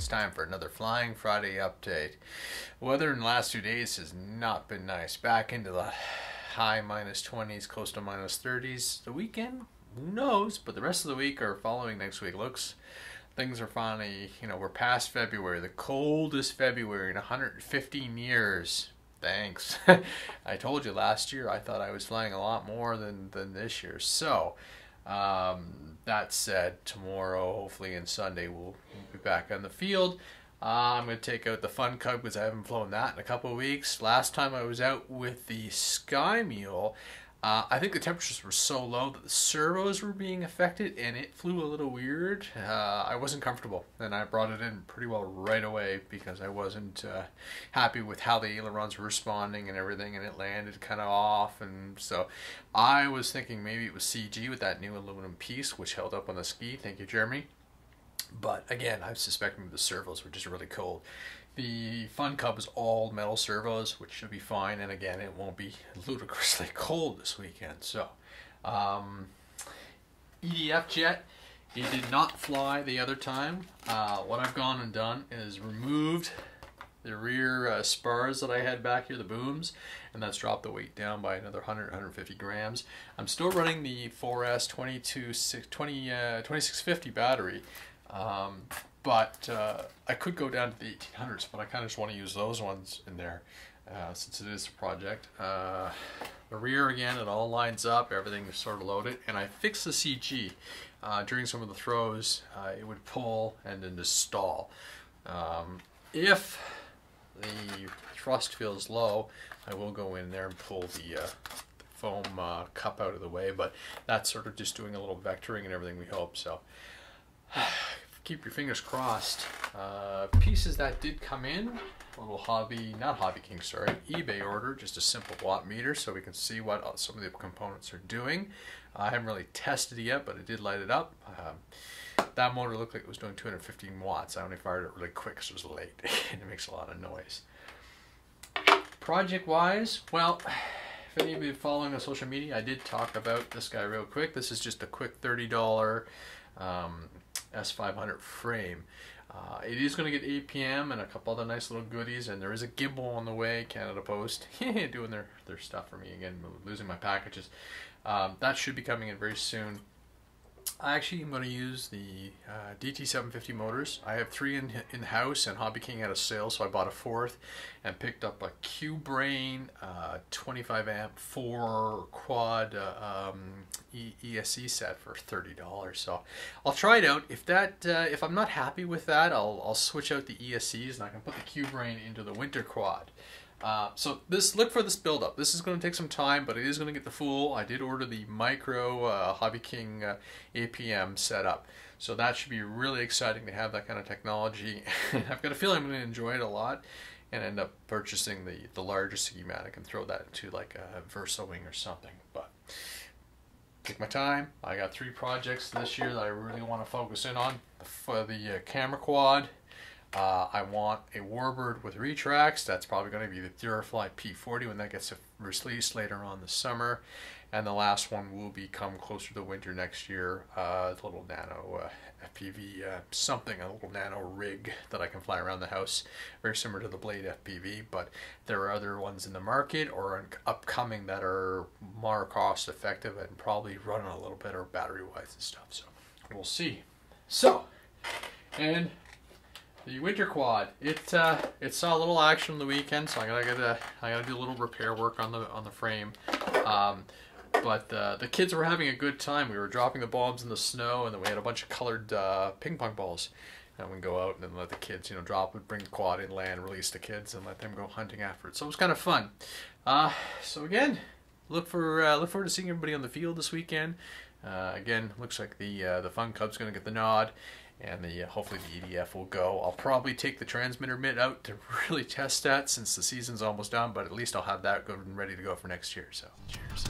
it's time for another Flying Friday update. Weather in the last 2 days has not been nice. Back into the high -20s, close to -30s. The weekend, who knows? But the rest of the week or following next week looks, things are finally, we're past February, the coldest February in 115 years. Thanks. I told you last year I thought I was flying a lot more than this year. So, that said, tomorrow, hopefully, and Sunday, we'll be back on the field. I'm going to take out the FunCub because I haven't flown that in a couple of weeks. Last time I was out with the SkyMule, I think the temperatures were so low that the servos were being affected and it flew a little weird. I wasn't comfortable, and I brought it in pretty well right away because I wasn't happy with how the ailerons were responding and everything, and it landed kind of off. And so I was thinking maybe it was CG with that new aluminum piece which held up on the ski. Thank you, Jeremy. But again, I'm suspecting the servos were just really cold. The FunCub is all metal servos, which should be fine, and again, it won't be ludicrously cold this weekend. So, EDF jet, it did not fly the other time. What I've gone and done is removed the rear spars that I had back here, the booms, and that's dropped the weight down by another 150 grams. I'm still running the 4S 2650 battery. But I could go down to the 1800s, but I kind of just want to use those ones in there since it is a project. The rear, again, it all lines up, everything is sort of loaded, and I fixed the CG. During some of the throws, it would pull and then just stall. If the thrust feels low, I will go in there and pull the foam cup out of the way, but that's sort of just doing a little vectoring and everything, we hope. So keep your fingers crossed. Pieces that did come in, a little eBay order, just a simple watt meter so we can see what some of the components are doing. I haven't really tested it yet, but it did light it up. That motor looked like it was doing 215 watts. I only fired it really quick because it was late and it makes a lot of noise. Project wise, well, if any of you are following on social media, I did talk about this guy real quick. This is just a quick $30 S500 frame. It is going to get APM and a couple other nice little goodies, and there is a gimbal on the way. Canada Post doing their stuff for me again, losing my packages. That should be coming in very soon. I actually am going to use the DT750 motors. I have 3 in the house, and Hobby King had a sale, so I bought a 4th and picked up a Q-Brain 25 amp 4 quad ESC set for $30. So I'll try it out. If I'm not happy with that, I'll switch out the ESCs and I can put the Q-Brain into the winter quad. So look for this build up. This is going to take some time, but it is going to get the full. I did order the Micro Hobby King APM setup, so that should be really exciting to have that kind of technology. I've got a feeling I'm going to enjoy it a lot and end up purchasing the larger schematic and throw that into like a Versa wing or something. But take my time. I got 3 projects this year that I really want to focus in on. For the camera quad, I want a warbird with retracts. That's probably going to be the Durafly P40 when that gets released later on this summer. And the last one will become closer to winter next year. The little nano FPV something, a little nano rig that I can fly around the house. Very similar to the Blade FPV, but there are other ones in the market or upcoming that are more cost effective and probably run a little better battery wise and stuff. So we'll see. So, and the winter quad, it saw a little action on the weekend, so I gotta do a little repair work on the frame. But the kids were having a good time. We were dropping the bombs in the snow, and then we had a bunch of colored ping pong balls. And we go out and then let the kids, drop it, bring the quad in, land, release the kids, and let them go hunting after it. So it was kind of fun. So again, look forward to seeing everybody on the field this weekend. Again, looks like the FunCub's going to get the nod. And hopefully the EDF will go. I'll probably take the transmitter mitt out to really test that since the season's almost done, but at least I'll have that good and ready to go for next year. So cheers.